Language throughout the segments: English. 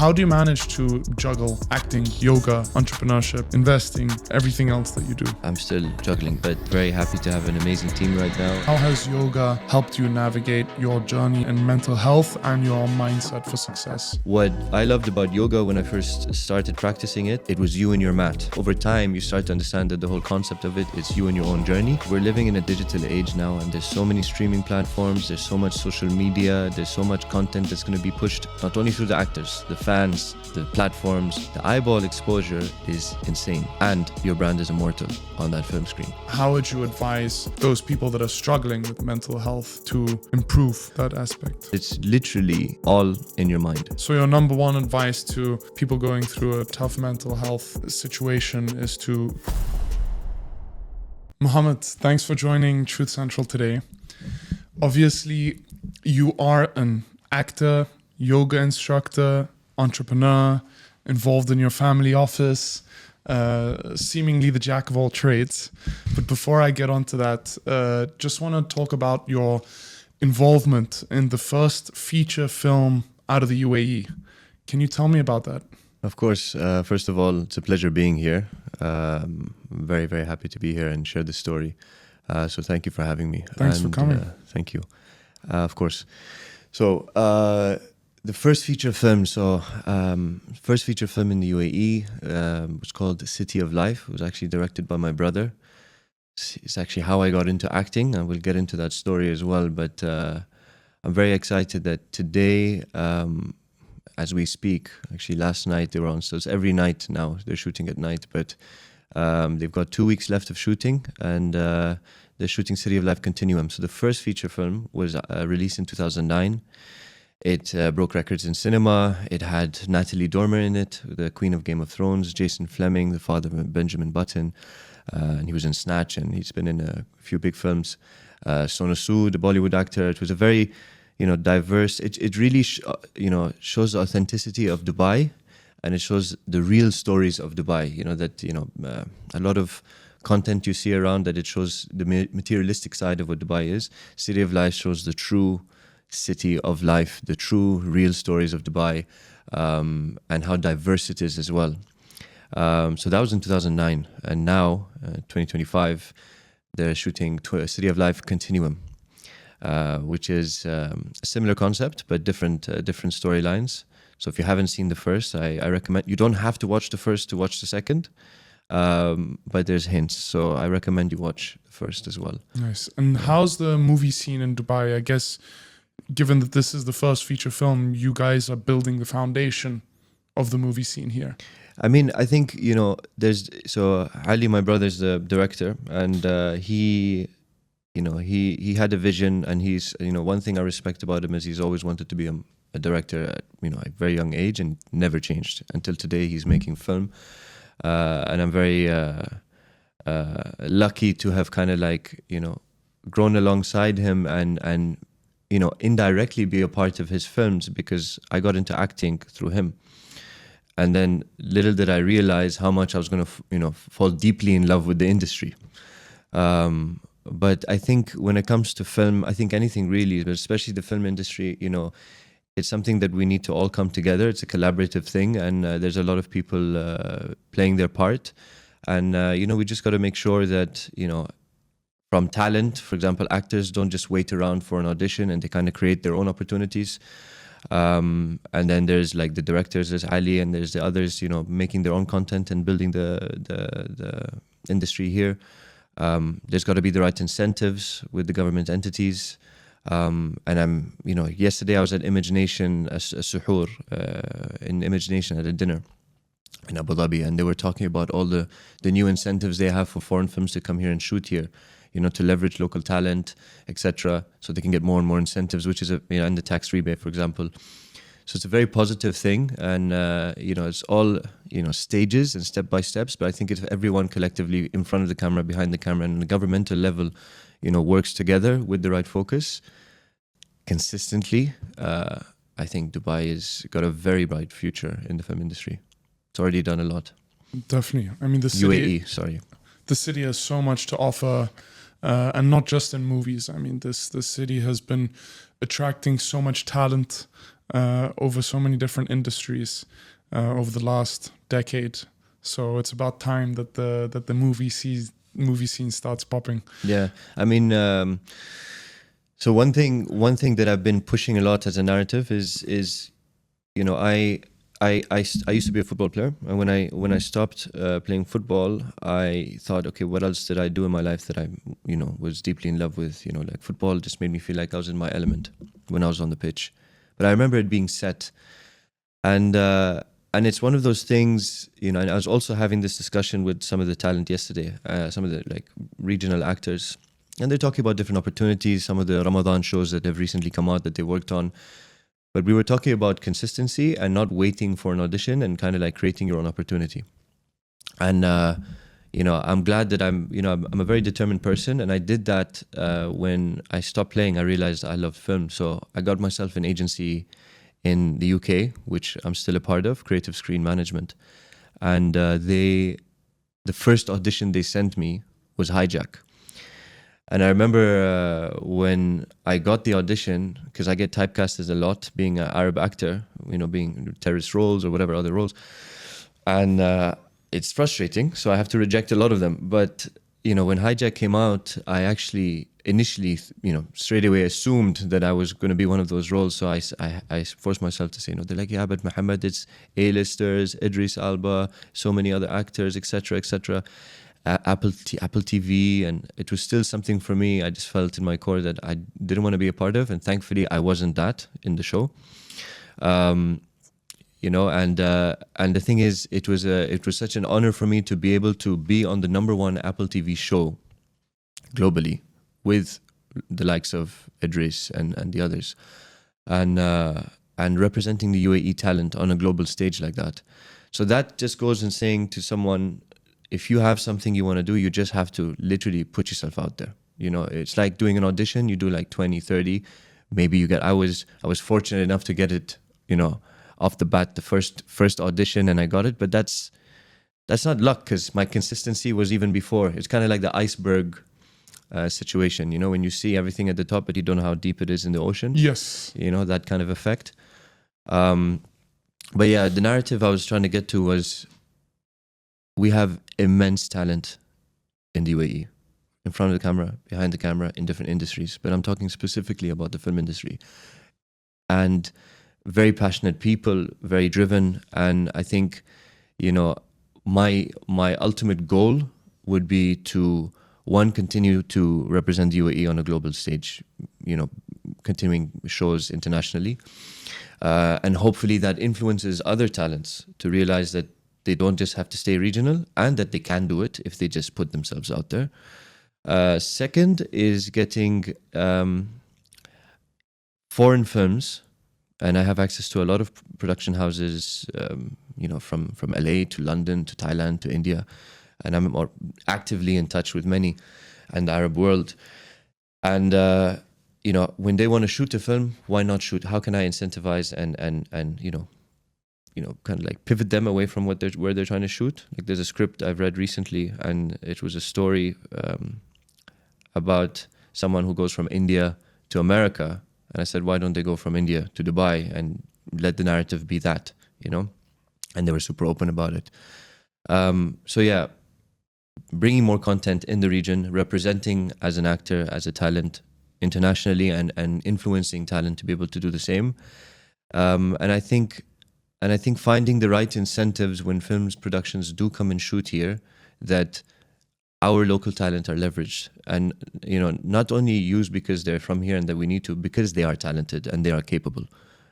How do you manage to juggle acting, yoga, entrepreneurship, investing, everything else that you do? I'm still juggling, but very happy to have an amazing team right now. How has yoga helped you navigate your journey in mental health and your mindset for success? What I loved about yoga when I first started practicing it, it was you and your mat. Over time, you start to understand that the whole concept of it is you and your own journey. We're living in a digital age now, and there's so many streaming platforms, there's so much social media, there's so much content that's going to be pushed not only through the actors, the fans, the platforms. The eyeball exposure is insane, and your brand is immortal on that film screen. How would you advise those people that are struggling with mental health to improve that aspect? It's literally all in your mind. So your number one advice to people going through a tough mental health situation is to... Mohammed, thanks for joining Truth Central today. Obviously, you are an actor, yoga instructor, entrepreneur, involved in your family office, seemingly the jack of all trades. But before I get onto that, just want to talk about your involvement in the first feature film out of the UAE. Can you tell me about that? Of course. First of all, it's a pleasure being here. I'm very, very happy to be here and share this story. So thank you for having me. Thanks for coming. Thank you. Of course. So the first feature film, first feature film in the UAE was called City of Life. It was actually directed by my brother. It's actually how I got into acting, and we'll get into that story as well. But I'm very excited that today, as we speak, actually last night they were on, so it's every night now, they're shooting at night, but they've got 2 weeks left of shooting, and they're shooting City of Life Continuum. So the first feature film was released in 2009. It broke records in cinema. It had Natalie Dormer in it, the Queen of Game of Thrones, Jason Fleming, the father of Benjamin Button, and he was in Snatch, and he's been in a few big films. Sonu Sood, the Bollywood actor. It was a very, diverse. It really, shows the authenticity of Dubai, and it shows the real stories of Dubai. A lot of content you see around that it shows the materialistic side of what Dubai is. City of Life shows the true city of life, the true real stories of Dubai, and how diverse it is as well. So that was in 2009, and now 2025 they're shooting City of Life Continuum, which is a similar concept but different storylines. So if you haven't seen the first, I recommend, you don't have to watch the first to watch the second, but there's hints, so I recommend you watch the first as well. Nice. And how's the movie scene in Dubai? I guess given that this is the first feature film, you guys are building the foundation of the movie scene here. I mean, I think, Ali, my brother's the director, and he had a vision, and he's, one thing I respect about him is he's always wanted to be a director at, a very young age, and never changed. Until today, he's making film. And I'm very lucky to have kind of grown alongside him and indirectly be a part of his films, because I got into acting through him. And then little did I realize how much I was going to, fall deeply in love with the industry. But I think when it comes to film, I think anything really, but especially the film industry, it's something that we need to all come together. It's a collaborative thing, and there's a lot of people playing their part. And, we just got to make sure that, from talent, for example, actors don't just wait around for an audition, and they kind of create their own opportunities. And then there's like the directors, there's Ali, and there's the others, making their own content and building the industry here. There's got to be the right incentives with the government entities. And I'm, yesterday I was at Image Nation, a suhoor, in Image Nation at a dinner in Abu Dhabi, and they were talking about all the new incentives they have for foreign films to come here and shoot here, to leverage local talent, etc., so they can get more and more incentives, which is and the tax rebate, for example. So it's a very positive thing, and it's all stages and step by steps. But I think if everyone collectively, in front of the camera, behind the camera, and on the governmental level, works together with the right focus, consistently, I think Dubai has got a very bright future in the film industry. It's already done a lot. Definitely. I mean, the city, UAE, sorry. The city has so much to offer, and not just in movies. I mean, this city has been attracting so much talent over so many different industries over the last decade. So it's about time that the movie scene starts popping. Yeah, I mean, so one thing that I've been pushing a lot as a narrative is you know, I used to be a football player, and when I stopped playing football, I thought, okay, what else did I do in my life that I, you know, was deeply in love with? You know, like football just made me feel like I was in my element when I was on the pitch. But I remember it being set, and it's one of those things, you know. And I was also having this discussion with some of the talent yesterday, some of the like regional actors, and they're talking about different opportunities, some of the Ramadan shows that have recently come out that they worked on. But we were talking about consistency and not waiting for an audition and kind of like creating your own opportunity. And, you know, I'm glad that I'm a very determined person. And I did that when I stopped playing. I realized I loved film. So I got myself an agency in the UK, which I'm still a part of, Creative Screen Management. And the first audition they sent me was Hijack. And I remember when I got the audition, because I get typecasted a lot, being an Arab actor, you know, being terrorist roles or whatever other roles. And it's frustrating, so I have to reject a lot of them. But, you know, when Hijack came out, I actually initially, you know, straight away assumed that I was going to be one of those roles. So I forced myself to say, no, they're like, yeah, but Mohammed, it's A-listers, Idris Elba, so many other actors, etc., etc. Apple TV, and it was still something for me. I just felt in my core that I didn't want to be a part of, and thankfully I wasn't that in the show. You know, and the thing is, it was such an honor for me to be able to be on the #1 Apple TV show globally with the likes of Idris and the others, and representing the UAE talent on a global stage like that. So that just goes in saying to someone, if you have something you want to do, you just have to literally put yourself out there. You know, it's like doing an audition. You do like 20, 30. Maybe you get, I was fortunate enough to get it, you know, off the bat, the first audition, and I got it. But that's not luck, because my consistency was even before. It's kind of like the iceberg situation, you know, when you see everything at the top, but you don't know how deep it is in the ocean. Yes. You know, that kind of effect. But yeah, the narrative I was trying to get to was, we have immense talent in the UAE, in front of the camera, behind the camera, in different industries. But I'm talking specifically about the film industry. And very passionate people, very driven. And I think, you know, my ultimate goal would be to, one, continue to represent the UAE on a global stage, you know, continuing shows internationally. And hopefully that influences other talents to realize that they don't just have to stay regional, and that they can do it if they just put themselves out there. Second is getting foreign films, and I have access to a lot of production houses, you know, from LA to London to Thailand to India, and I'm more actively in touch with many, and the Arab world. And you know, when they want to shoot a film, why not shoot? How can I incentivize and you know, kind of like pivot them away from where they're trying to shoot? Like, there's a script I've read recently, and it was a story about someone who goes from India to America. And I said, why don't they go from India to Dubai and let the narrative be that, you know? And they were super open about it. So yeah, bringing more content in the region, representing as an actor, as a talent internationally, and influencing talent to be able to do the same. And I think finding the right incentives when films productions do come and shoot here, that our local talent are leveraged, and, you know, not only used because they're from here and that we need to, because they are talented and they are capable.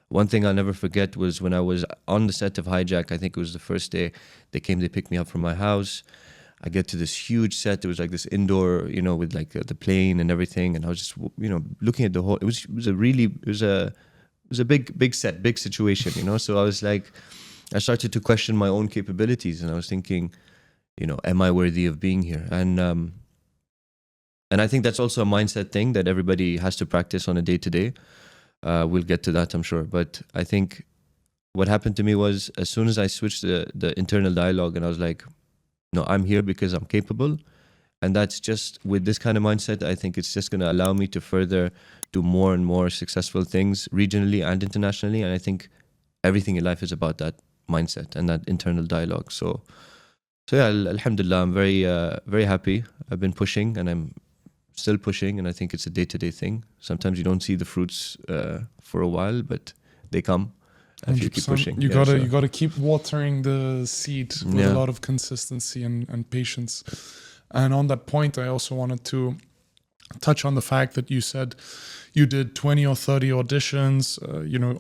One thing I'll never forget was when I was on the set of Hijack. I think it was the first day they picked me up from my house. I get to this huge set. It was like this indoor, you know, with like the plane and everything. And I was just, you know, looking at the whole. It was a big set, big situation, you know. So I was like, I started to question my own capabilities, and I was thinking, you know, am I worthy of being here? And I think that's also a mindset thing that everybody has to practice on a day-to-day. We'll get to that, I'm sure. But I think what happened to me was, as soon as I switched the internal dialogue, and I was like, no, I'm here because I'm capable, And that's just, with this kind of mindset, I think it's just going to allow me to further do more and more successful things regionally and internationally. And I think everything in life is about that mindset and that internal dialogue. So yeah, alhamdulillah, I'm very happy. I've been pushing and I'm still pushing, and I think it's a day-to-day thing. Sometimes you don't see the fruits for a while, but they come if you keep 100%. pushing. You gotta keep watering the seed with a lot of consistency and patience. And on that point, I also wanted to touch on the fact that you said you did 20 or 30 auditions.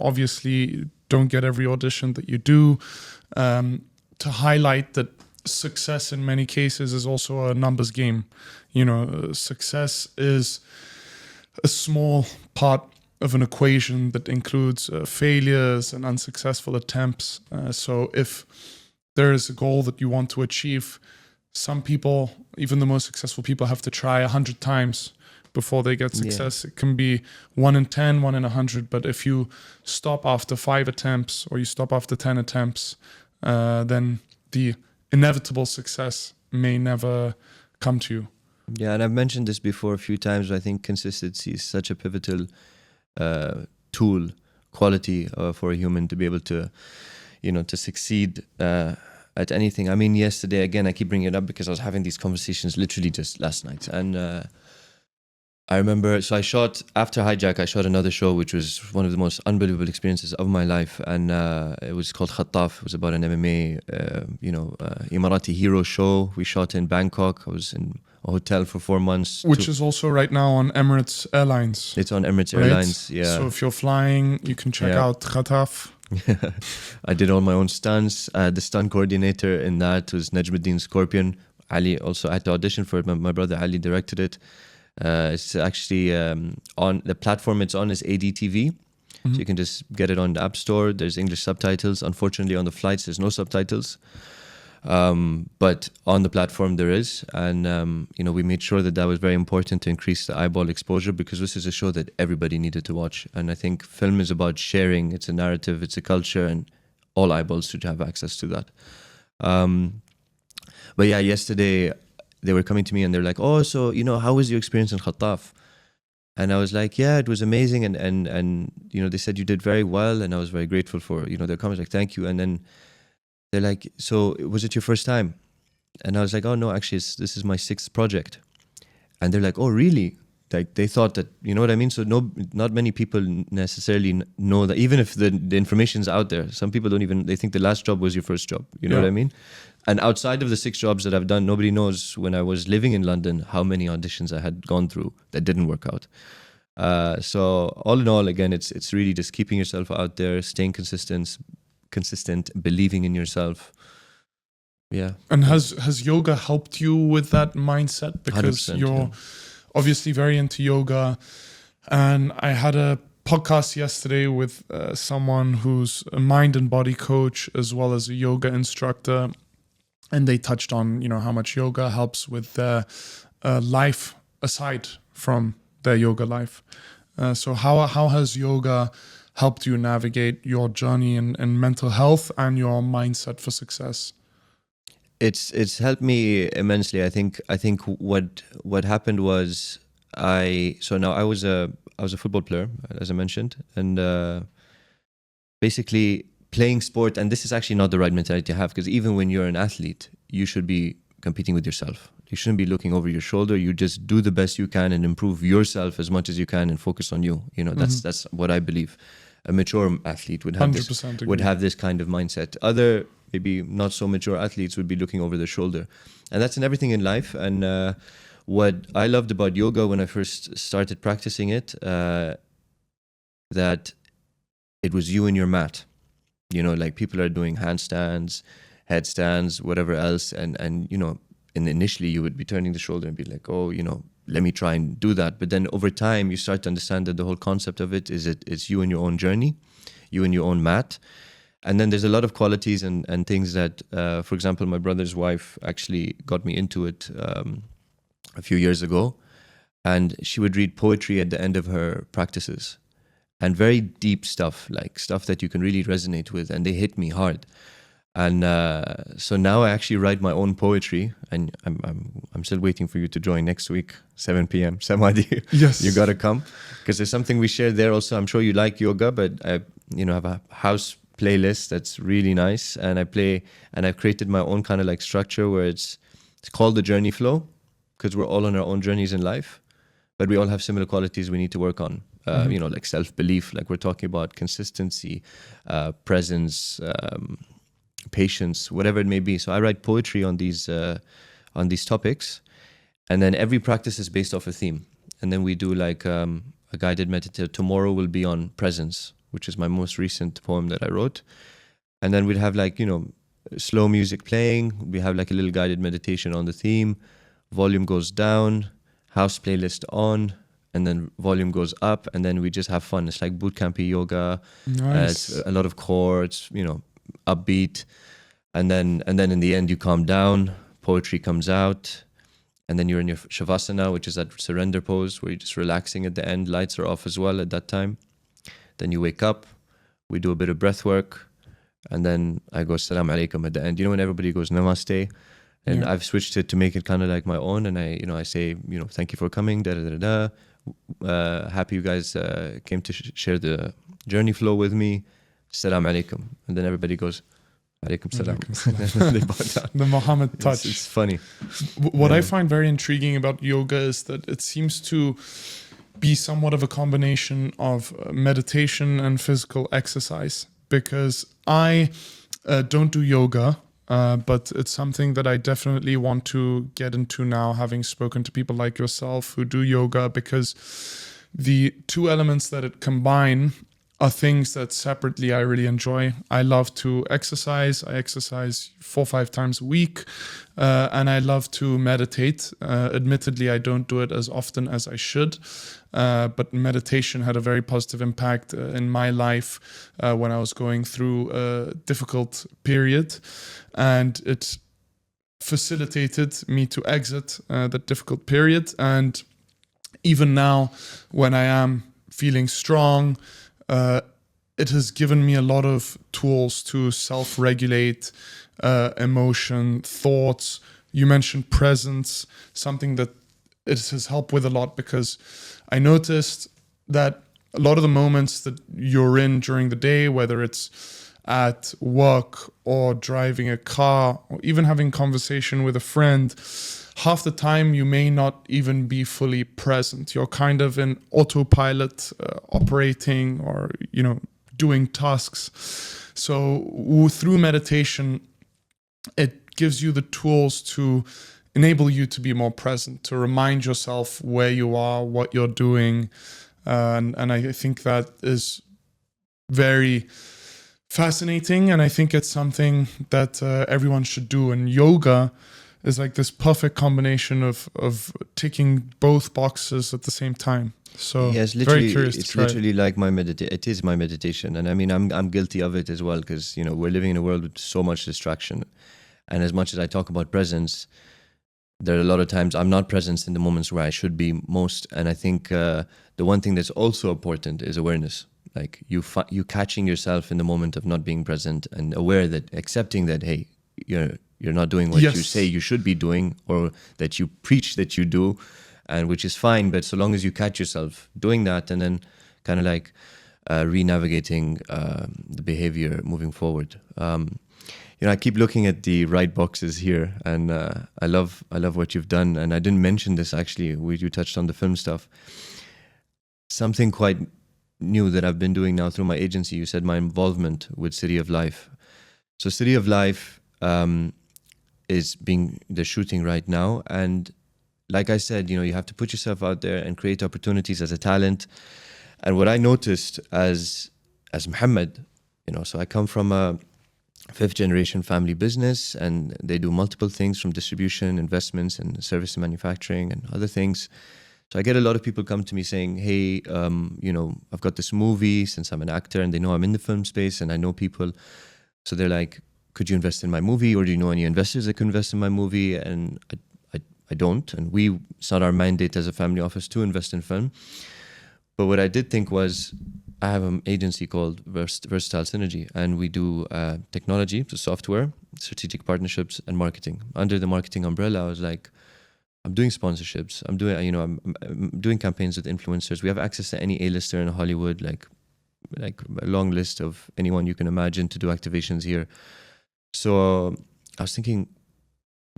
Obviously don't get every audition that you do. To highlight that success in many cases is also a numbers game. Success is a small part of an equation that includes failures and unsuccessful attempts. So if there is a goal that you want to achieve, some people, even the most successful people, have to try 100 times before they get success. It can be 1 in 10, 1 in 100. But if you stop after 5 attempts or you stop after 10 attempts, then the inevitable success may never come to you. Yeah, and I've mentioned this before a few times. I think consistency is such a pivotal tool, quality for a human to be able to, to succeed at anything. I mean, yesterday, again, I keep bringing it up because I was having these conversations literally just last night. And I remember, so after Hijack, I shot another show, which was one of the most unbelievable experiences of my life. And it was called Khattaf. It was about an MMA, Emirati hero show. We shot in Bangkok. I was in a hotel for 4 months. Which is also right now on Emirates Airlines. It's on Emirates Airlines, yeah. So if you're flying, you can check out Khattaf. I did all my own stunts. The stunt coordinator in that was Najmuddin Scorpion. Ali also had to audition for it. My brother Ali directed it. It's actually on the platform it's on is ADTV. So you can just get it on the App Store. There's English subtitles. Unfortunately, on the flights, there's no subtitles. But on the platform there is. And, we made sure that was very important to increase the eyeball exposure, because this is a show that everybody needed to watch. And I think film is about sharing. It's a narrative, it's a culture, and all eyeballs should have access to that. But yeah, yesterday they were coming to me and they're like, oh, so, how was your experience in Khattaf? And I was like, yeah, it was amazing. And they said you did very well. And I was very grateful for, their comments, like, thank you. And then they're like, so was it your first time? And I was like, oh, no, actually, this is my 6th project. And they're like, oh, really? Like, they thought that, you know what I mean? So not many people necessarily know that, even if the information's out there. Some people they think the last job was your first job. You know what I mean? And outside of the 6 jobs that I've done, nobody knows, when I was living in London, how many auditions I had gone through that didn't work out. So all in all, again, it's really just keeping yourself out there, staying consistent, believing in yourself. Yeah. And has yoga helped you with that mindset? Because you're obviously very into yoga. And I had a podcast yesterday with someone who's a mind and body coach as well as a yoga instructor. And they touched on, how much yoga helps with their life aside from their yoga life. So how has yoga helped you navigate your journey in mental health and your mindset for success? It's helped me immensely. I think what happened was I was a football player, as I mentioned, and basically playing sport. And this is actually not the right mentality to have, because even when you're an athlete, you should be competing with yourself. You shouldn't be looking over your shoulder. You just do the best you can and improve yourself as much as you can and focus on you. That's what I believe. A mature athlete would have this kind of mindset. Other maybe not so mature athletes would be looking over their shoulder. And that's in everything in life. And what I loved about yoga when I first started practicing it, that it was you and your mat. Like people are doing handstands, headstands, whatever else. And initially you would be turning the shoulder and be like, oh, let me try and do that. But then over time, you start to understand that the whole concept of it is it's you and your own journey, you and your own mat. And then there's a lot of qualities and things that, for example, my brother's wife actually got me into it a few years ago. And she would read poetry at the end of her practices. And very deep stuff, like stuff that you can really resonate with. And they hit me hard. And so now I actually write my own poetry, and I'm still waiting for you to join next week, 7 p.m. Samadhi, Yes. you gotta come, because there's something we share there also. I'm sure you like yoga, but I have a house playlist that's really nice, and I've created my own kind of like structure where it's called the journey flow, because we're all on our own journeys in life, but we all have similar qualities we need to work on. Like self-belief, like we're talking about, consistency, presence, patience, whatever it may be. So I write poetry on these topics, and then every practice is based off a theme. And then we do like a guided meditation. Tomorrow will be on presence, which is my most recent poem that I wrote. And then we'd have like, slow music playing. We have like a little guided meditation on the theme. Volume goes down, house playlist on, and then volume goes up, and then we just have fun. It's like bootcampy yoga. Nice. It's a lot of chords, upbeat, and then in the end you calm down, poetry comes out, and then you're in your shavasana, which is that surrender pose where you're just relaxing at the end. Lights are off as well at that time. Then you wake up, we do a bit of breath work, and then I go salam alaikum at the end. When everybody goes namaste, and I've switched it to make it kind of like my own, and I say, thank you for coming, happy you guys came to share the journey flow with me, salam alaikum, and then everybody goes alaikum salam. They bow down. The Mohammed touch. It's funny. What I find very intriguing about yoga is that it seems to be somewhat of a combination of meditation and physical exercise, because I don't do yoga, but it's something that I definitely want to get into now, having spoken to people like yourself who do yoga, because the two elements that it combine are things that separately I really enjoy. I love to exercise. I exercise 4 or 5 times a week, and I love to meditate. Admittedly, I don't do it as often as I should, but meditation had a very positive impact in my life when I was going through a difficult period, and it facilitated me to exit that difficult period. And even now, when I am feeling strong, it has given me a lot of tools to self-regulate emotion, thoughts. You mentioned presence, something that it has helped with a lot, because I noticed that a lot of the moments that you're in during the day, whether it's at work or driving a car or even having conversation with a friend, half the time you may not even be fully present. You're kind of in autopilot, operating or, doing tasks. So through meditation, it gives you the tools to enable you to be more present, to remind yourself where you are, what you're doing. And I think that is very fascinating. And I think it's something that everyone should do. And yoga is like this perfect combination of ticking both boxes at the same time. So yes, literally, very curious to it's try literally like it is my meditation. And I mean, I'm guilty of it as well, because, we're living in a world with so much distraction. And as much as I talk about presence, there are a lot of times I'm not present in the moments where I should be most. And I think the one thing that's also important is awareness. Like you catching yourself in the moment of not being present, and accepting that, hey, you're not doing what you say you should be doing, or that you preach that you do, and which is fine. But so long as you catch yourself doing that, and then kind of like re-navigating the behavior moving forward. I keep looking at the right boxes here, and I love what you've done. And I didn't mention this actually. You touched on the film stuff. Something quite new that I've been doing now through my agency. You said my involvement with City of Life. So City of Life is being the shooting right now, and like I said, you have to put yourself out there and create opportunities as a talent. And what I noticed as Mohammed, so I come from a 5th generation family business, and they do multiple things from distribution, investments, and service and manufacturing and other things. So I get a lot of people come to me saying, hey, I've got this movie, since I'm an actor, and they know I'm in the film space and I know people. So they're like, could you invest in my movie? Or do you know any investors that could invest in my movie? And I don't. And it's not our mandate as a family office to invest in film. But what I did think was, I have an agency called Versatile Synergy, and we do technology, so software, strategic partnerships, and marketing. Under the marketing umbrella, I was like, I'm doing sponsorships. I'm doing, I'm doing campaigns with influencers. We have access to any A-lister in Hollywood, like a long list of anyone you can imagine to do activations here. So I was thinking,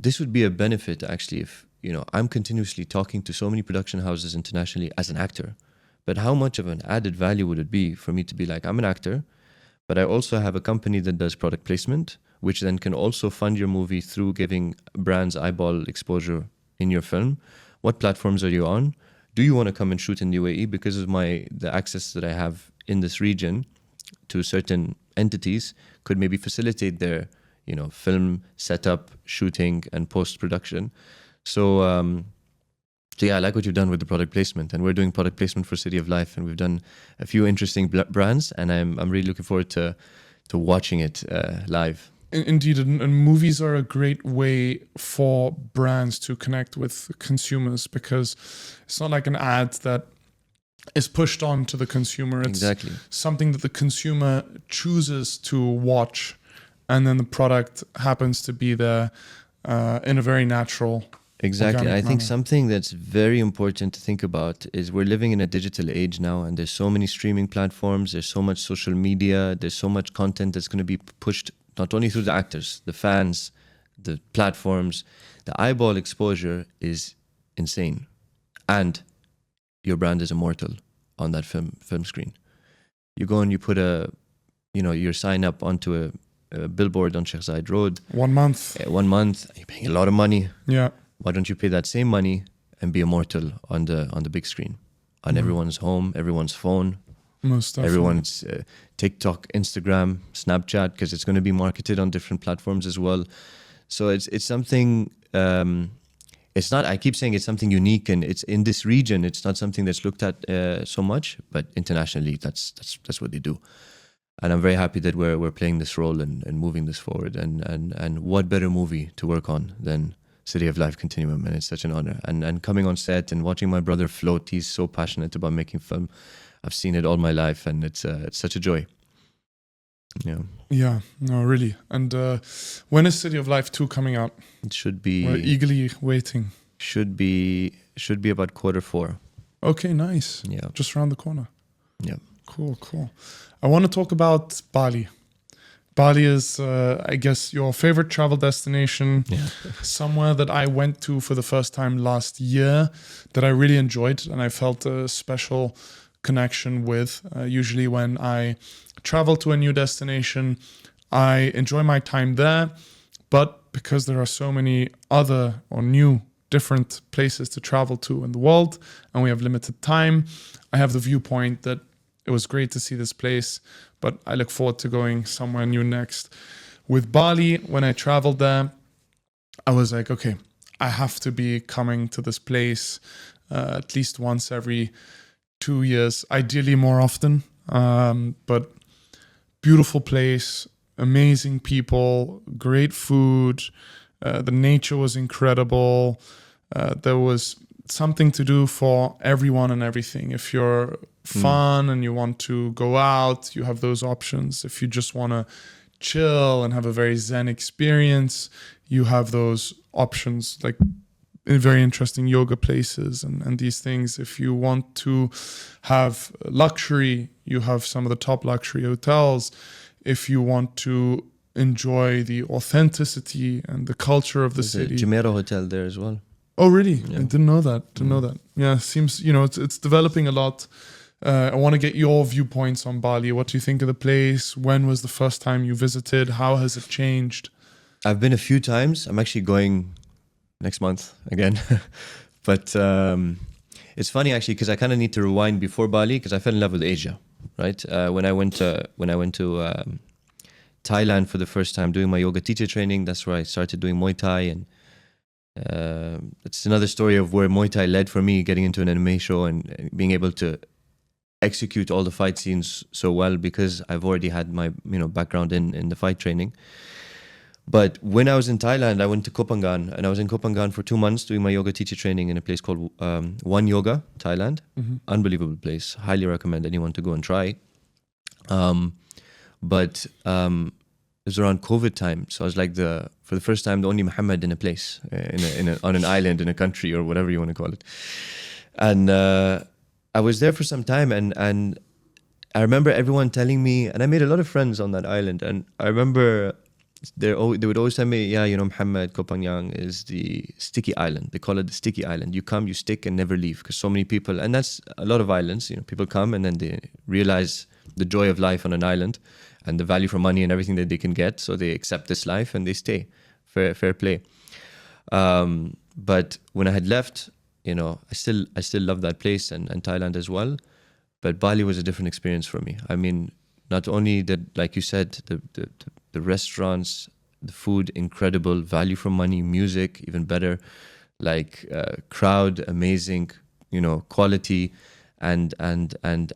this would be a benefit actually if, I'm continuously talking to so many production houses internationally as an actor. But how much of an added value would it be for me to be like, I'm an actor, but I also have a company that does product placement, which then can also fund your movie through giving brands eyeball exposure in your film. What platforms are you on? Do you want to come and shoot in the UAE? Because of the access that I have in this region to certain entities could maybe facilitate their, film setup, shooting, and post-production. So yeah, I like what you've done with the product placement, and we're doing product placement for City of Life, and we've done a few interesting brands, and I'm really looking forward to watching it live. Indeed, and movies are a great way for brands to connect with consumers, because it's not like an ad that is pushed on to the consumer. It's Exactly. something that the consumer chooses to watch, and then the product happens to be there in a very natural. Exactly. I think manner. something that's very important to think about is we're living in a digital age now, and there's so many streaming platforms, there's so much social media, there's so much content that's going to be pushed not only through the actors, the fans, the platforms. The eyeball exposure is insane. And your brand is immortal on that film screen. You go and you put your sign up onto a billboard on Sheikh Zayed Road. 1 month. 1 month, you're paying a lot of money. Yeah. Why don't you pay that same money and be immortal on the big screen, on everyone's home, everyone's phone, Most definitely. everyone's TikTok, Instagram, Snapchat, because it's going to be marketed on different platforms as well. So it's something. It's not. I keep saying it's something unique, and it's in this region. It's not something that's looked at so much, but internationally, that's what they do. And I'm very happy that we're playing this role and moving this forward. And what better movie to work on than City of Life Continuum, and it's such an honor. And coming on set and watching my brother float, he's so passionate about making film. I've seen it all my life, and it's such a joy. Yeah. Yeah, no, really. And when is City of Life 2 coming out? It should be. We're eagerly waiting. Should be about Q4. Okay, nice. Yeah. Just around the corner. Yeah. Cool. I want to talk about Bali. Bali is, I guess, your favorite travel destination. Yeah. Somewhere that I went to for the first time last year that I really enjoyed, and I felt a special connection with. Usually when I travel to a new destination, I enjoy my time there, but because there are so many other or new different places to travel to in the world, and we have limited time, I have the viewpoint that it was great to see this place, but I look forward to going somewhere new next. With Bali, when I traveled there, I was like, okay, I have to be coming to this place at least once every 2 years, ideally more often. But beautiful place, amazing people, great food. The nature was incredible. There was something to do for everyone and everything. If you're fun and you want to go out, you have those options. If you just want to chill and have a very zen experience, you have those options, like very interesting yoga places and these things. If you want to have luxury, you have some of the top luxury hotels. If you want to enjoy the authenticity and the culture of the city. There's a Jumeirah Hotel there as well. Oh, really? Yeah. I didn't know that. Didn't know that. Yeah, seems, it's developing a lot. I want to get your viewpoints on Bali. What do you think of the place? When was the first time you visited? How has it changed? I've been a few times. I'm actually going next month again. But it's funny actually, because I kind of need to rewind before Bali, because I fell in love with Asia, right? When I went to Thailand for the first time doing my yoga teacher training, that's where I started doing Muay Thai, and it's another story of where Muay Thai led for me getting into an anime show and being able to execute all the fight scenes so well, because I've already had my background in the fight training. But when I was in Thailand, I went to Koh Phangan, and I was in Koh Phangan for 2 months doing my yoga teacher training in a place called One Yoga, Thailand. Mm-hmm. Unbelievable place. Highly recommend anyone to go and try. But it was around COVID time, so I was like for the first time the only Muhammad in a place, on an island in a country or whatever you want to call it. And I was there for some time, and I remember everyone telling me, and I made a lot of friends on that island. And I remember they would always tell me, yeah, Muhammad, Koh Phangan is the sticky island. They call it the sticky island. You come, you stick, and never leave, because so many people, and that's a lot of islands. People come and then they realize the joy of life on an island and the value for money and everything that they can get, so they accept this life and they stay. Fair play. But when I had left, I still love that place and Thailand as well. But Bali was a different experience for me. I mean, not only that, like you said, the restaurants, the food, incredible, value for money, music, even better, like crowd, amazing, quality. And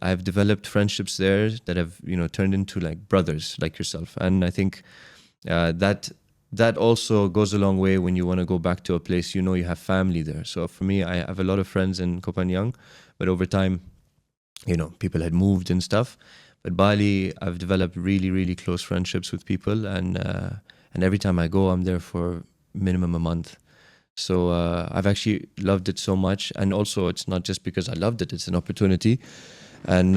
I've developed friendships there that have turned into like brothers like yourself. And I think that also goes a long way when you want to go back to a place you have family there. So for me, I have a lot of friends in Koh Phangan, but over time, people had moved and stuff. But Bali, I've developed really, really close friendships with people, and every time I go, I'm there for minimum a month. So I've actually loved it so much. And also, it's not just because I loved it, it's an opportunity. And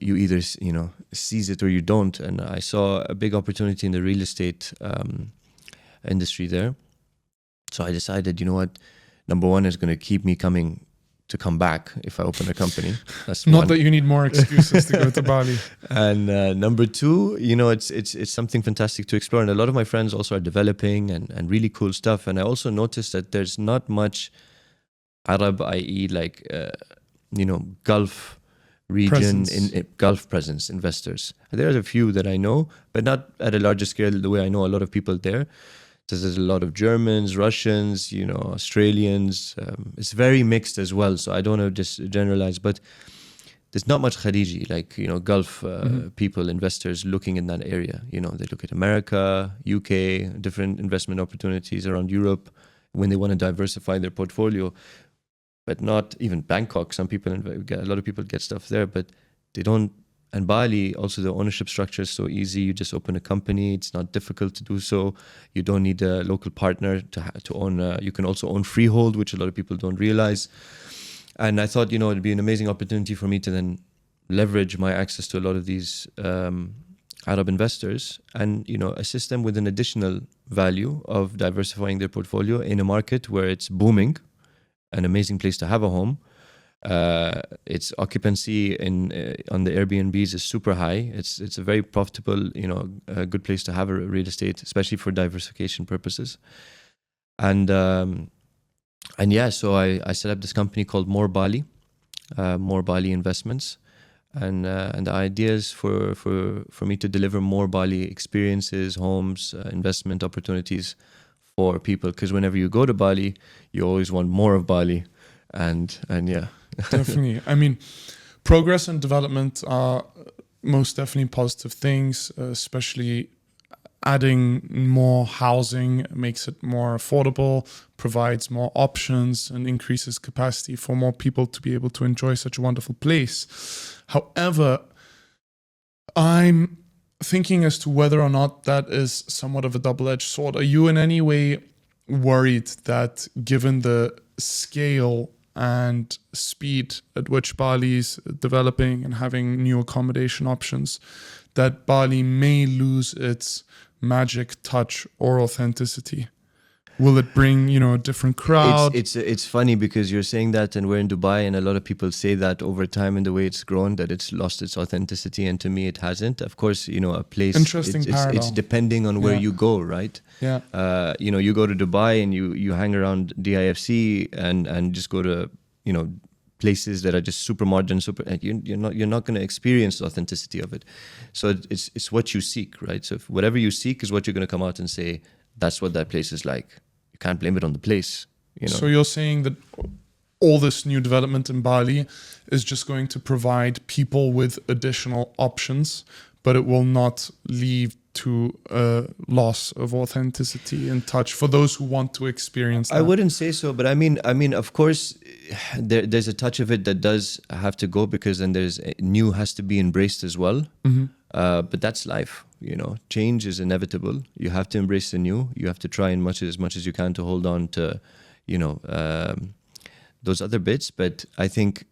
you either, seize it or you don't. And I saw a big opportunity in the real estate industry there. So I decided, what, number one is going to keep me coming to come back if I open a company. That's not one. that you need more excuses to go to Bali. And number two, it's something fantastic to explore. And a lot of my friends also are developing and really cool stuff. And I also noticed that there's not much Arab, i.e. like, Gulf region, in Gulf presence investors. There's a few that I know, but not at a larger scale the way I know a lot of people there. There's a lot of Germans, Russians, Australians. It's very mixed as well. So I don't want to just generalize, but there's not much Khariji, like, Gulf people, investors looking in that area. They look at America, UK, different investment opportunities around Europe when they want to diversify their portfolio. But not even Bangkok. A lot of people get stuff there, but they don't. And Bali, also the ownership structure is so easy. You just open a company. It's not difficult to do so. You don't need a local partner to own. You can also own freehold, which a lot of people don't realize. And I thought, it'd be an amazing opportunity for me to then leverage my access to a lot of these Arab investors and, assist them with an additional value of diversifying their portfolio in a market where it's booming, an amazing place to have a home. Its occupancy on the Airbnbs is super high. It's a very profitable, a good place to have a real estate, especially for diversification purposes. And yeah, so I set up this company called More Bali Investments, and the idea is for me to deliver more Bali experiences, homes, investment opportunities for people. Because whenever you go to Bali, you always want more of Bali, and yeah. Definitely. I mean, progress and development are most definitely positive things, especially adding more housing makes it more affordable, provides more options, and increases capacity for more people to be able to enjoy such a wonderful place. However, I'm thinking as to whether or not that is somewhat of a double-edged sword. Are you in any way worried that, given the scale and speed at which Bali is developing and having new accommodation options, that Bali may lose its magic touch or authenticity? Will it bring, a different crowd? It's funny because you're saying that, and we're in Dubai, and a lot of people say that over time in the way it's grown, that it's lost its authenticity, and to me it hasn't. Of course, a place. Interesting parallel. It's depending on where you go, right? Yeah. You go to Dubai and you hang around DIFC and just go to places that are just super modern, you're not going to experience the authenticity of it. So it's what you seek, right? So if whatever you seek is what you're going to come out and say, that's what that place is like. You can't blame it on the place. So you're saying that all this new development in Bali is just going to provide people with additional options, but it will not lead to a loss of authenticity and touch for those who want to experience that? I wouldn't say so, but I mean, of course, there's a touch of it that does have to go, because then there's new has to be embraced as well. But that's life, you know. Change is inevitable. You have to embrace the new. You have to try as much as you can to hold on to, you know, those other bits. But I think,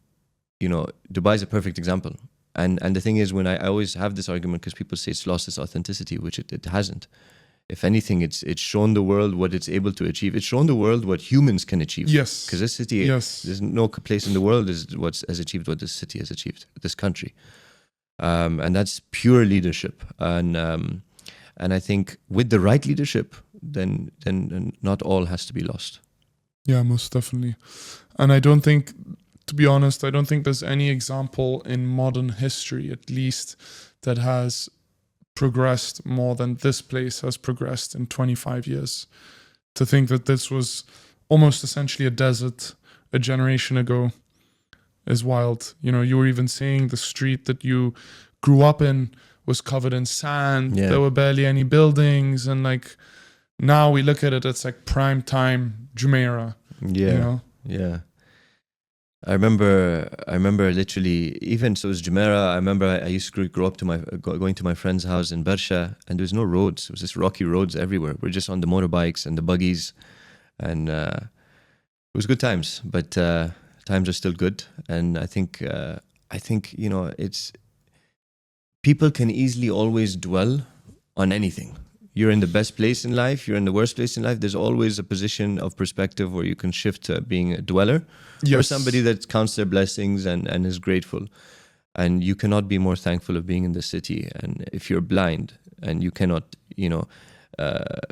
you know, Dubai is a perfect example. And the thing is, when I always have this argument, because people say it's lost its authenticity, which it hasn't. If anything, it's shown the world what it's able to achieve. It's shown the world what humans can achieve. Yes. Because this city, there's no place in the world has achieved what this city has achieved, this country. And that's pure leadership. And I think with the right leadership, then not all has to be lost. Yeah, most definitely. And I don't think, to be honest, I don't think there's any example in modern history, at least, that has progressed more than this place has progressed in 25 years. To think that this was almost essentially a desert a generation ago is wild. You know, you were even saying the street that you grew up in was covered in sand. Yeah. There were barely any buildings. And like, now we look at it, it's like prime time Jumeirah. Yeah. You know? Yeah. I remember literally, even so it was Jumeirah. I remember I used to grow up going to my friend's house in Bersha, and there was no roads. It was just rocky roads everywhere. We're just on the motorbikes and the buggies, and it was good times. But times are still good, and I think you know, it's people can easily always dwell on anything. You're in the best place in life, you're in the worst place in life. There's always a position of perspective where you can shift to being a dweller. Yes. Or somebody that counts their blessings and is grateful. And you cannot be more thankful of being in the city. And if you're blind and you cannot, you know,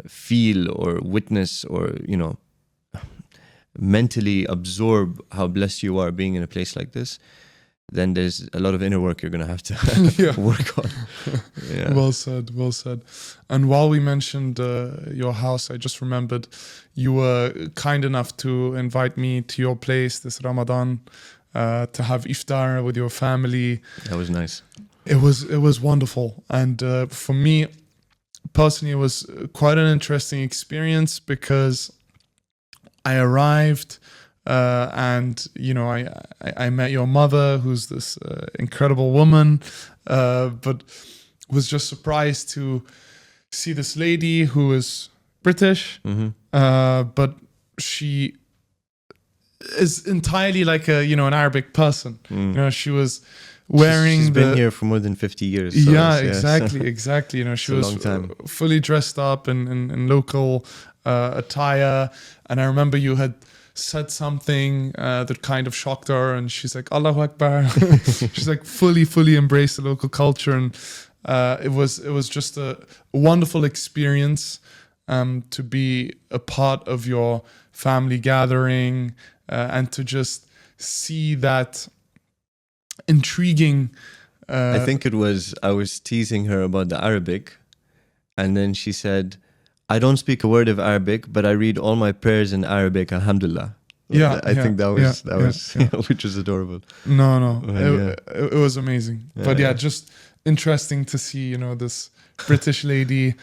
feel or witness or, you know, mentally absorb how blessed you are being in a place like this, then there's a lot of inner work you're going to have to work on. Yeah. Well said, well said. And while we mentioned your house, I just remembered you were kind enough to invite me to your place this Ramadan to have iftar with your family. That was nice. It was wonderful. And for me, personally, it was quite an interesting experience because I arrived and, you know, I met your mother, who's this incredible woman, but was just surprised to see this lady who is British, but she is entirely like an Arabic person. You know, she was wearing She's been here for more than 50 years. So exactly. You know, she was fully dressed up in local attire. And I remember you had said something that kind of shocked her, and she's like, Allahu Akbar. She's like fully embraced the local culture, and it was just a wonderful experience to be a part of your family gathering and to just see that intriguing. I think I was teasing her about the Arabic, and then she said, I don't speak a word of Arabic, but I read all my prayers in Arabic, alhamdulillah. I think that was which was adorable. No. It was amazing. But just interesting to see, you know, this British lady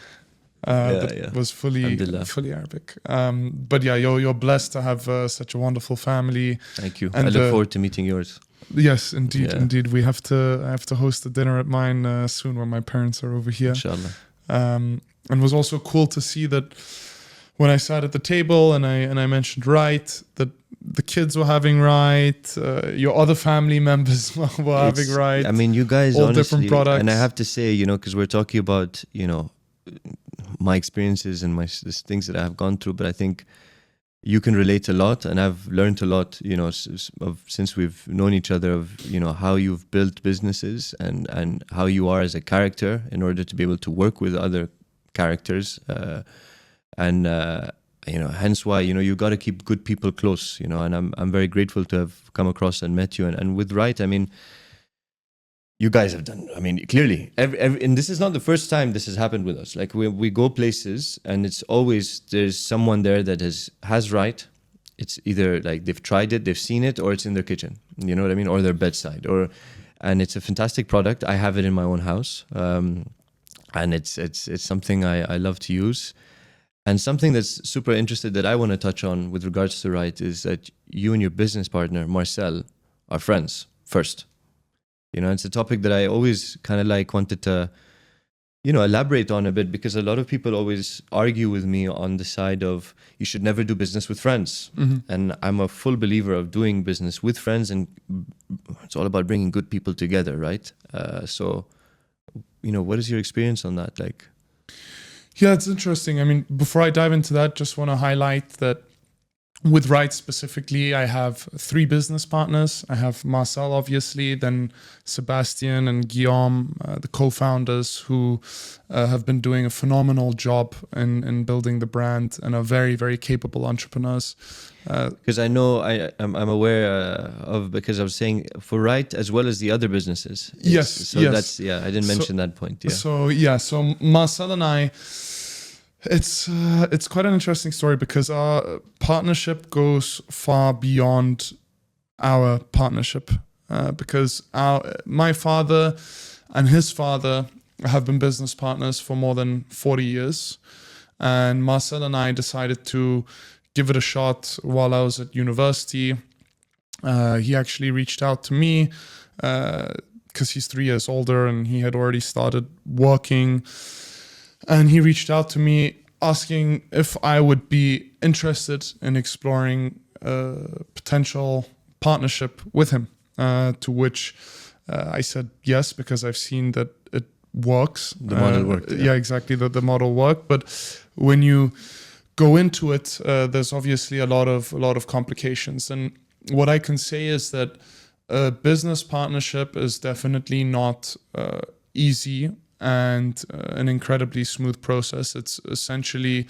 that was fully Arabic. But yeah, you're blessed to have such a wonderful family. Thank you. And I look forward to meeting yours. Yes, indeed. I have to host a dinner at mine soon when my parents are over here. Inshallah. And it was also cool to see that when I sat at the table and I mentioned right, that the kids were having right, your other family members were having right. I mean, you guys, all honestly, different products. And I have to say, you know, because we're talking about, you know, my experiences and my things that I have gone through, but I think you can relate a lot, and I've learned a lot, you know, since we've known each other, of, you know, how you've built businesses and how you are as a character in order to be able to work with other characters, and you know, hence why, you know, you got to keep good people close, you know, and I'm very grateful to have come across and met you, and with Right, I mean, you guys have done, I mean, clearly, and this is not the first time this has happened with us. Like we go places, and it's always there's someone there that has Right. It's either like they've tried it, they've seen it, or it's in their kitchen, you know what I mean, or their bedside, and it's a fantastic product. I have it in my own house. And it's something I love to use, And something that's super interested that I want to touch on with regards to Right is that you and your business partner, Marcel, are friends first. You know, it's a topic that I always kind of like wanted to, you know, elaborate on a bit, because a lot of people always argue with me on the side of you should never do business with friends. And I'm a full believer of doing business with friends, and it's all about bringing good people together, right? So, you know, what is your experience on that? Like, Yeah, it's interesting. I mean, before I dive into that, just want to highlight that with Right specifically, I have 3 business partners. I have Marcel, obviously, then Sebastian and Guillaume, the co-founders, who have been doing a phenomenal job in building the brand and are very, very capable entrepreneurs. because I know I'm aware of, because I was saying for Right as well as the other businesses. Yes, So yes. that's, yeah, I didn't mention that point. Yeah. So Marcel and I, it's quite an interesting story because our partnership goes far beyond our partnership. Because my father and his father have been business partners for more than 40 years. And Marcel and I decided to give it a shot while I was at university. He actually reached out to me because he's 3 years older and he had already started working. And he reached out to me asking if I would be interested in exploring a potential partnership with him. To which I said yes, because I've seen that it works. The model worked. Yeah, exactly. The model worked. But when you go into it, there's obviously a lot of complications. And what I can say is that a business partnership is definitely not easy and an incredibly smooth process. It's essentially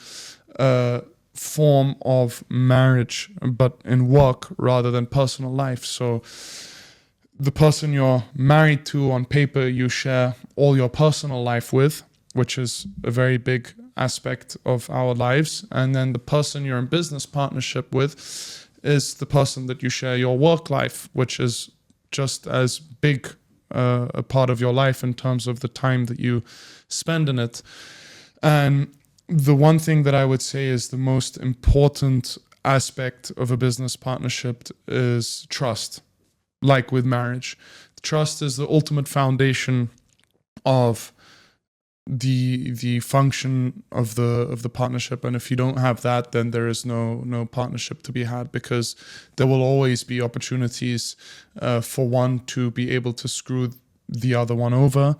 a form of marriage, but in work rather than personal life. So the person you're married to on paper, you share all your personal life with, which is a very big aspect of our lives. And then the person you're in business partnership with is the person that you share your work life, which is just as big a part of your life in terms of the time that you spend in it. And the one thing that I would say is the most important aspect of a business partnership is trust. Like with marriage, trust is the ultimate foundation of the function of the partnership. And if you don't have that, then there is no partnership to be had, because there will always be opportunities for one to be able to screw the other one over.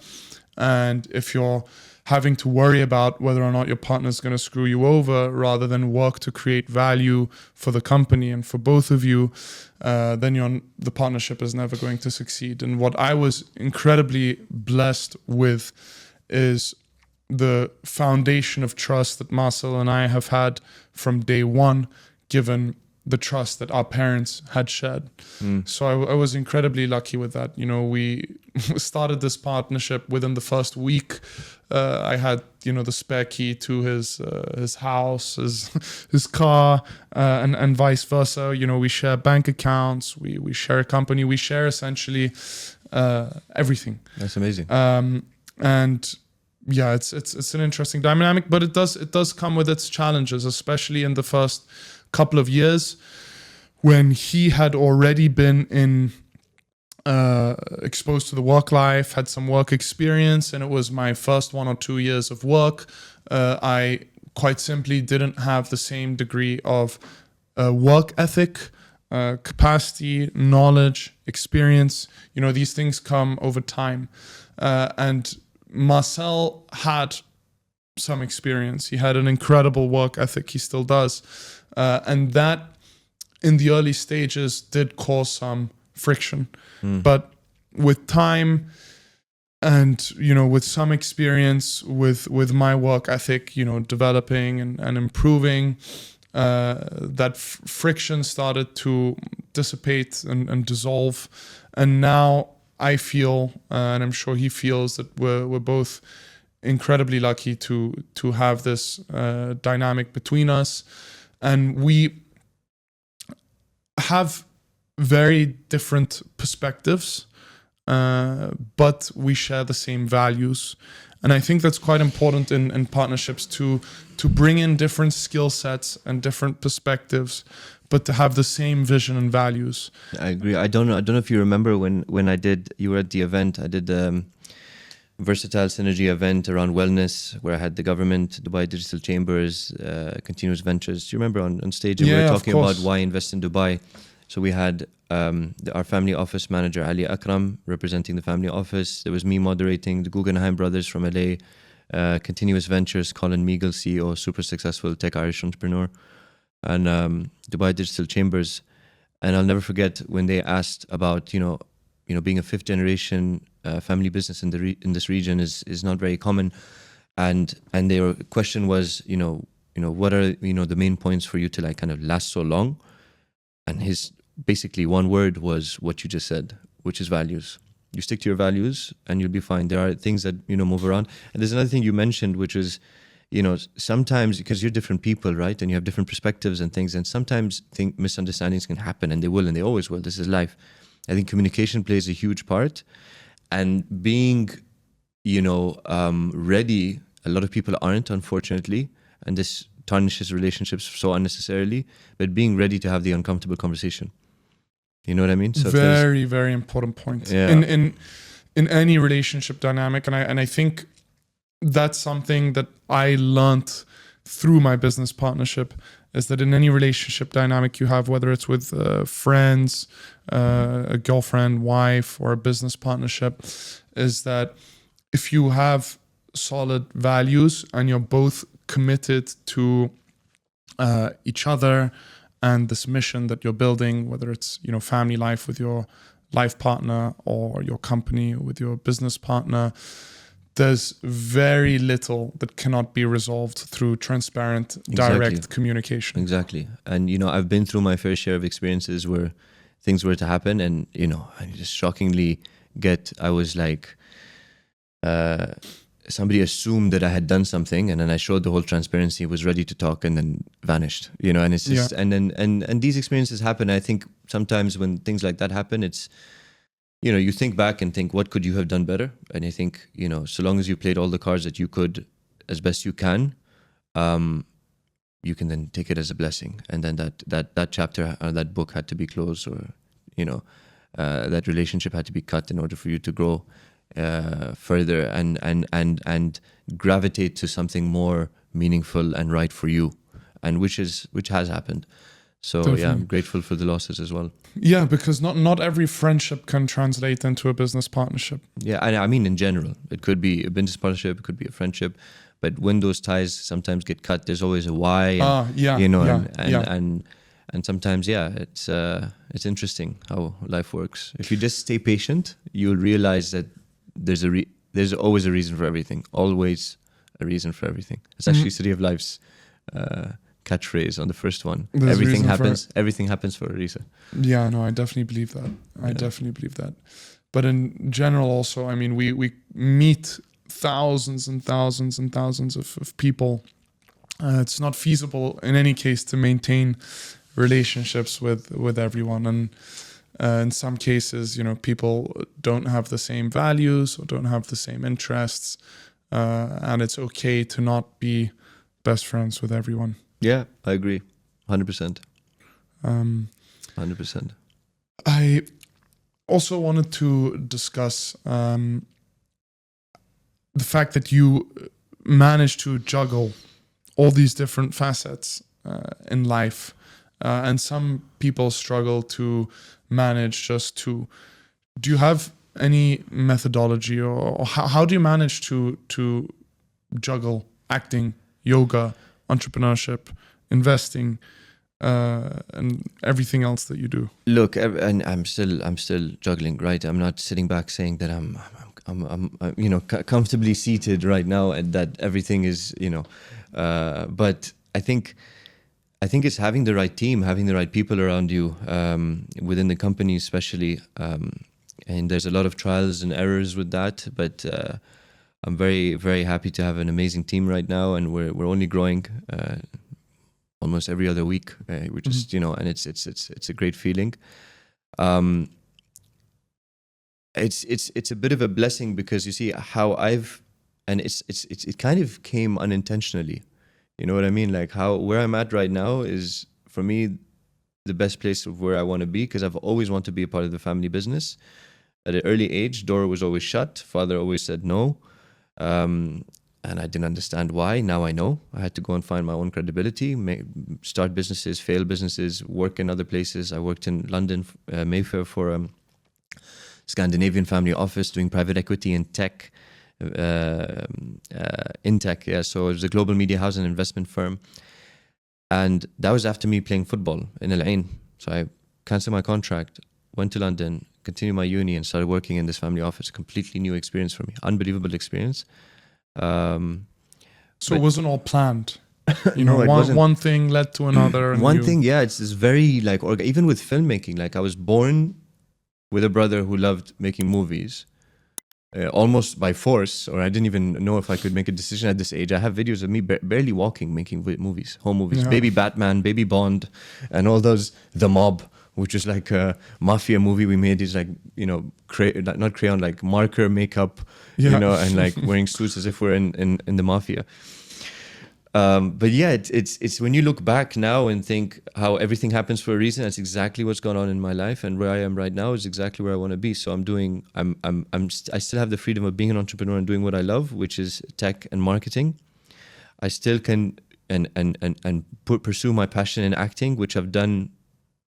And if you're having to worry about whether or not your partner is going to screw you over rather than work to create value for the company and for both of you, then the partnership is never going to succeed. And what I was incredibly blessed with is the foundation of trust that Marcel and I have had from day one, given the trust that our parents had shared. So I was incredibly lucky with that. You know, we started this partnership within the first week. I had, the spare key to his house, his car, and vice versa. We share bank accounts, we share a company, we share essentially everything. That's amazing. And yeah, it's an interesting dynamic, but it does come with its challenges, especially in the first couple of years when he had already been exposed to the work life, had some work experience, and it was my first 1 or 2 years of work. I quite simply didn't have the same degree of work ethic, capacity, knowledge, experience. These things come over time. And Marcel had some experience. He had an incredible work ethic. He still does. And that in the early stages did cause some friction. But with time and, with some experience with my work ethic, developing and improving, that friction started to dissipate and dissolve. And now I feel, and I'm sure he feels, that we're both incredibly lucky to have this dynamic between us. And we have very different perspectives but we share the same values. And I think that's quite important in partnerships to bring in different skill sets and different perspectives, but to have the same vision and values. I agree. I don't know if you remember when you were at the event. I did Versatile Synergy event around wellness, where I had the government, Dubai Digital Chambers, Continuous Ventures. Do you remember on stage? And we were talking about why invest in Dubai. So we had our family office manager, Ali Akram, representing the family office. There was me moderating, the Guggenheim brothers from LA, Continuous Ventures, Colin Meagle, CEO, super successful tech Irish entrepreneur, and Dubai Digital Chambers. And I'll never forget when they asked about, being a fifth generation family business in this region is not very common. And their question was, what are, the main points for you to like kind of last so long? And his basically one word was what you just said, which is values. You stick to your values and you'll be fine. There are things that, move around. And there's another thing you mentioned, which was, sometimes, because you're different people, right? And you have different perspectives and things. And sometimes misunderstandings can happen, and they will, and they always will. This is life. I think communication plays a huge part. And being, ready, a lot of people aren't, unfortunately. And this tarnishes relationships so unnecessarily, but being ready to have the uncomfortable conversation. You know what I mean? So very, very important point in any relationship dynamic. And I think that's something that I learned through my business partnership, is that in any relationship dynamic you have, whether it's with friends, a girlfriend, wife, or a business partnership, is that if you have solid values and you're both committed to each other and this mission that you're building, whether it's family life with your life partner or your company with your business partner, there's very little that cannot be resolved through transparent, direct communication. Exactly. And I've been through my fair share of experiences where things were to happen, and I just shockingly I was like, somebody assumed that I had done something, and then I showed the whole transparency, was ready to talk, and then vanished. And it's just and these experiences happen. I think sometimes when things like that happen, it's you think back and think, what could you have done better? And I think so long as you played all the cards that you could as best you can, you can then take it as a blessing. And then that chapter or that book had to be closed, or that relationship had to be cut in order for you to grow further and gravitate to something more meaningful and right for you, and which has happened. So definitely. Yeah, I'm grateful for the losses as well. Yeah, because not every friendship can translate into a business partnership. Yeah, I mean in general, it could be a business partnership, it could be a friendship, but when those ties sometimes get cut, there's always a why. And sometimes, it's interesting how life works. If you just stay patient, you'll realize that there's always a reason for everything. Always a reason for everything. It's actually City of Life's catchphrase on the first one. Everything happens for a reason. Yeah, no, I definitely believe that. But in general also, I mean, we meet thousands and thousands and thousands of people. It's not feasible in any case to maintain relationships with everyone, and in some cases people don't have the same values or don't have the same interests, and it's okay to not be best friends with everyone. Yeah, I agree 100%. 100%. I also wanted to discuss the fact that you managed to juggle all these different facets in life. And some people struggle to manage just two. Do you have any methodology, or how do you manage to juggle acting, yoga, entrepreneurship, investing, and everything else that you do? Look, and I'm still juggling, right? I'm not sitting back saying that I'm comfortably seated right now and that everything is but I think it's having the right team, having the right people around you, within the company especially, and there's a lot of trials and errors with that, but I'm very, very happy to have an amazing team right now, and we're only growing almost every other week, which is and it's a great feeling. it's a bit of a blessing, because you see how it kind of came unintentionally. You know what I mean? Like where I'm at right now is, for me, the best place of where I want to be, because I've always wanted to be a part of the family business. At an early age, door was always shut. Father always said no. And I didn't understand why. Now I know. I had to go and find my own credibility, start businesses, fail businesses, work in other places. I worked in London, Mayfair, for a Scandinavian family office doing private equity and tech, in tech. Yeah, so it was a global media house and investment firm. And that was after me playing football in Al Ain. So I canceled my contract, went to London, continued my uni, and started working in this family office. Completely new experience for me. Unbelievable experience. So it wasn't all planned. You No, know, it wasn't. one thing led to another. And One thing, yeah, it's very like, even with filmmaking, like I was born with a brother who loved making movies, almost by force, or I didn't even know if I could make a decision at this age. I have videos of me barely walking, making movies, home movies, Yeah. Baby Batman, Baby Bond, and all those, The Mob, which is like a mafia movie we made. Is like, you know, not crayon, like marker makeup, Yeah. you know, and like wearing suits as if we're in the mafia. But yeah, it's when you look back now and think how everything happens for a reason. That's exactly what's gone on in my life, and where I am right now is exactly where I want to be. So I still have the freedom of being an entrepreneur and doing what I love, which is tech and marketing. I still can pursue my passion in acting, which I've done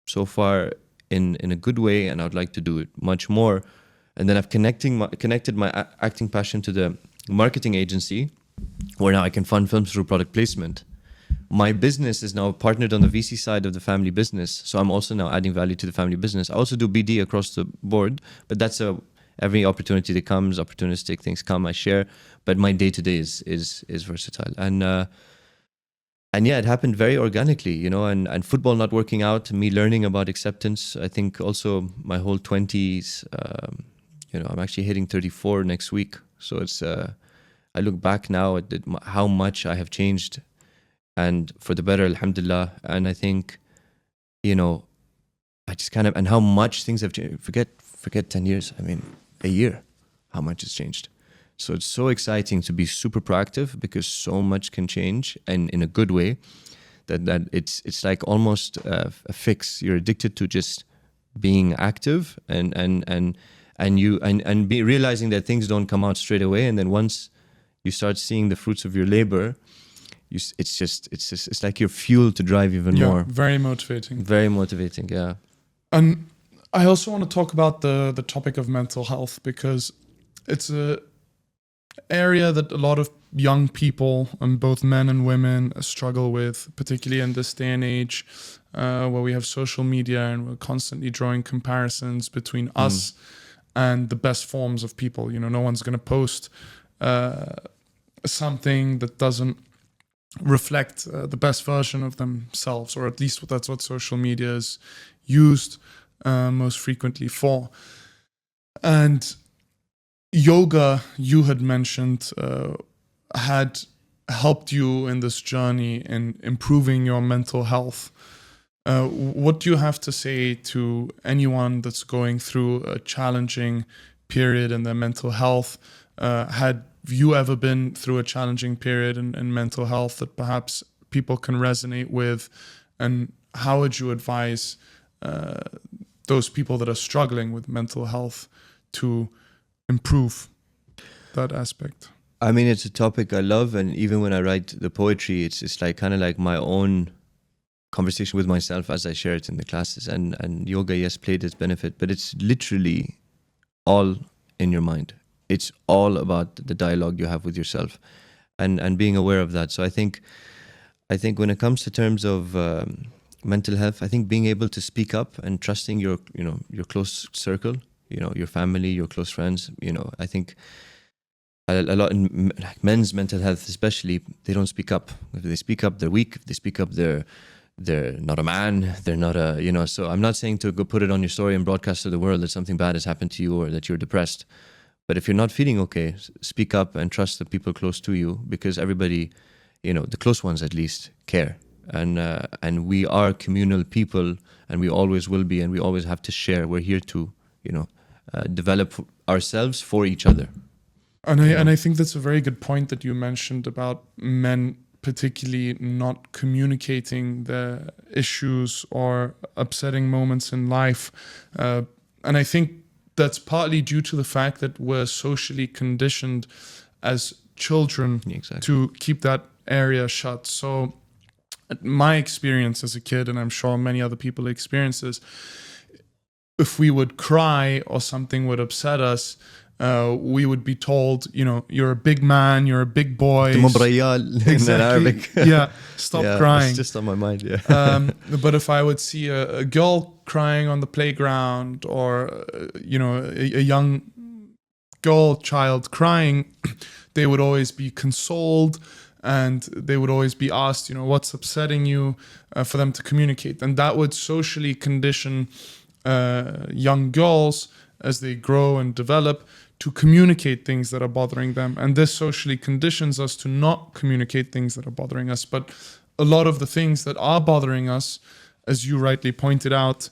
so far in a good way, and I'd like to do it much more. And then I've connected my acting passion to the marketing agency, where now I can fund films through product placement. My business is now partnered on the VC side of the family business, so I'm also now adding value to the family business. I also do BD across the board, but that's every opportunity that comes, opportunistic things come, I share. But my day-to-day is versatile. And yeah, it happened very organically, you know, and football not working out, me learning about acceptance. I think also my whole 20s, you know, I'm actually hitting 34 next week. So it's, I look back now at how much I have changed, and for the better, alhamdulillah. And I think, you know, I just kind of, and how much things have changed. Forget 10 years. I mean, a year, how much has changed. So it's so exciting to be super proactive, because so much can change, and in a good way, that it's like almost a fix. You're addicted to just being active and be realizing that things don't come out straight away. And then once you start seeing the fruits of your labor, it's like you're fueled to drive even more. Very motivating. Very motivating, yeah. And I also want to talk about the topic of mental health, because it's a area that a lot of young people, and both men and women, struggle with, particularly in this day and age, where we have social media and we're constantly drawing comparisons between us and the best forms of people. You know, no one's going to post something that doesn't reflect the best version of themselves, or at least that's what social media is used most frequently for. And yoga, you had mentioned, had helped you in this journey in improving your mental health. What do you have to say to anyone that's going through a challenging period in their mental health? Had you ever been through a challenging period in mental health that perhaps people can resonate with? And how would you advise those people that are struggling with mental health to improve that aspect? I mean, it's a topic I love, and even when I write the poetry, it's like kind of like my own conversation with myself as I share it in the classes. And yoga, yes, played its benefit, but it's literally all in your mind. It's all about the dialogue you have with yourself, and being aware of that. So I think when it comes to terms of mental health, I think being able to speak up and trusting your close circle, your family, your close friends, I think a lot in like men's mental health especially, they don't speak up. If they speak up, they're weak. If they speak up, they're not a man. They're not a, so I'm not saying to go put it on your story and broadcast to the world that something bad has happened to you or that you're depressed. But if you're not feeling okay, speak up and trust the people close to you, because everybody, the close ones at least, care. And we are communal people, and we always will be, and we always have to share. We're here to, develop ourselves for each other. And I think that's a very good point that you mentioned about men particularly not communicating the issues or upsetting moments in life. And I think that's partly due to the fact that we're socially conditioned as children to keep that area shut. So my experience as a kid, and I'm sure many other people experience this, if we would cry or something would upset us, we would be told, you're a big man, you're a big boy. In Arabic. Yeah, stop crying. It's just on my mind, yeah. But if I would see a girl crying on the playground or, a young child crying, they would always be consoled and they would always be asked, what's upsetting you, for them to communicate. And that would socially condition young girls as they grow and develop to communicate things that are bothering them. And this socially conditions us to not communicate things that are bothering us. But a lot of the things that are bothering us, as you rightly pointed out,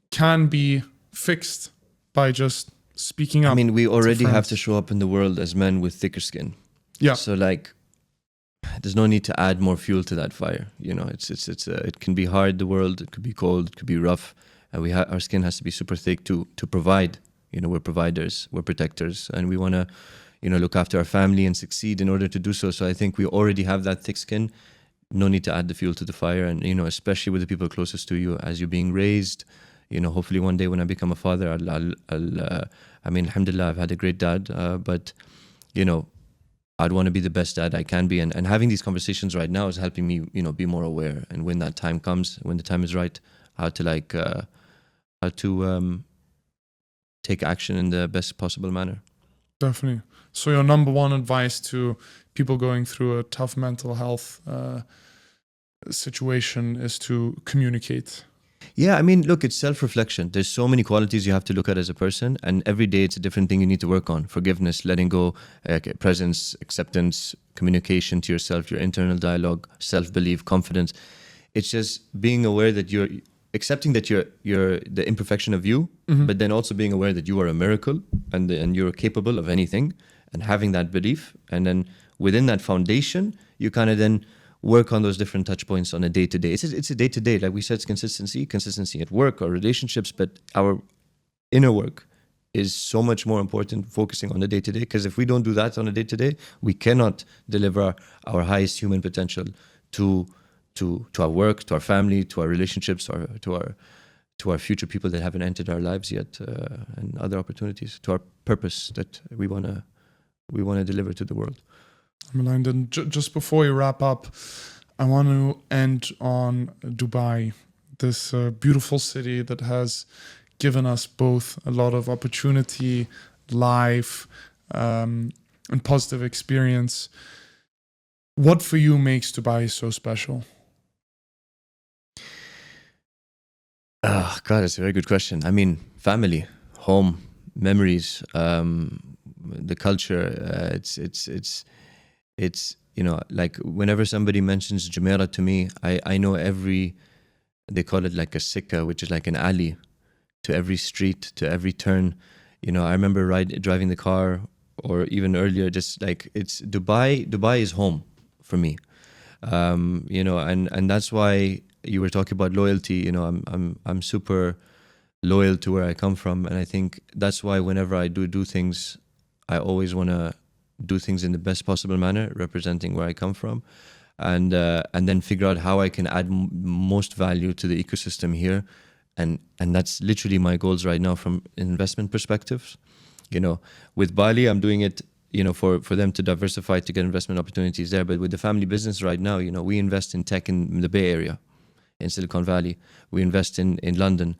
can be fixed by just speaking up. I mean, we already have to show up in the world as men with thicker skin. Yeah. So there's no need to add more fuel to that fire. It can be hard, the world, it could be cold, it could be rough. And our skin has to be super thick to provide. We're providers, we're protectors, and we want to, look after our family and succeed in order to do so. So I think we already have that thick skin. No need to add the fuel to the fire. And, especially with the people closest to you as you're being raised, hopefully one day when I become a father, alhamdulillah, I've had a great dad, but, I'd want to be the best dad I can be. And having these conversations right now is helping me, be more aware. And when that time comes, when the time is right, how to take action in the best possible manner. Definitely. So your number one advice to people going through a tough mental health situation is to communicate. Yeah, I mean, look, it's self-reflection. There's so many qualities you have to look at as a person, and every day it's a different thing you need to work on. Forgiveness, letting go, presence, acceptance, communication to yourself, your internal dialogue, self-belief, confidence. It's just being aware that you're accepting that you're the imperfection of you, but then also being aware that you are a miracle and you're capable of anything, and having that belief. And then within that foundation, you kind of then work on those different touch points on a day-to-day. It's a day-to-day. Like we said, it's consistency at work or relationships, but our inner work is so much more important, focusing on the day-to-day, because if we don't do that on a day-to-day, we cannot deliver our highest human potential to our work, to our family, to our relationships, or to our future people that haven't entered our lives yet, and other opportunities, to our purpose that we want to deliver to the world. And just before we wrap up, I want to end on Dubai, this beautiful city that has given us both a lot of opportunity, life, and positive experience. What for you makes Dubai so special? Oh, God, it's a very good question. I mean, family, home, memories, the culture. It's like whenever somebody mentions Jumeirah to me, I know they call it like a sikka, which is like an alley, to every street, to every turn. I remember driving the car, or even earlier, just like it's Dubai. Dubai is home for me, and that's why you were talking about loyalty. I'm super loyal to where I come from, and I think that's why whenever I do things, I always want to do things in the best possible manner, representing where I come from, and then figure out how I can add most value to the ecosystem here, and that's literally my goals right now from investment perspectives. With Bali, I'm doing it, for them to diversify, to get investment opportunities there. But with the family business right now, we invest in tech in the Bay Area, in Silicon Valley. We invest in London.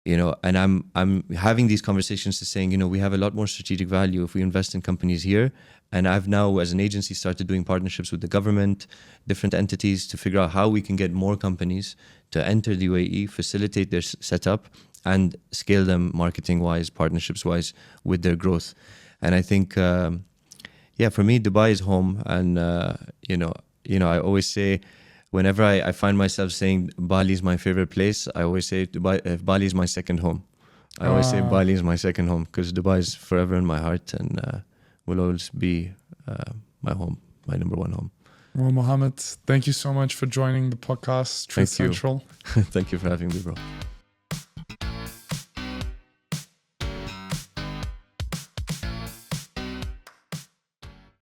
And I'm having these conversations to saying, we have a lot more strategic value if we invest in companies here. And I've now, as an agency, started doing partnerships with the government, different entities, to figure out how we can get more companies to enter the UAE, facilitate their setup, and scale them marketing-wise, partnerships-wise, with their growth. And I think, for me, Dubai is home. And, I always say, whenever I find myself saying Bali is my favorite place, I always say Bali is my second home. I always say Bali is my second home because Dubai is forever in my heart and will always be my home, my number one home. Well, Mohammed, thank you so much for joining the podcast, Truth Thank you. Central. Thank you for having me, bro.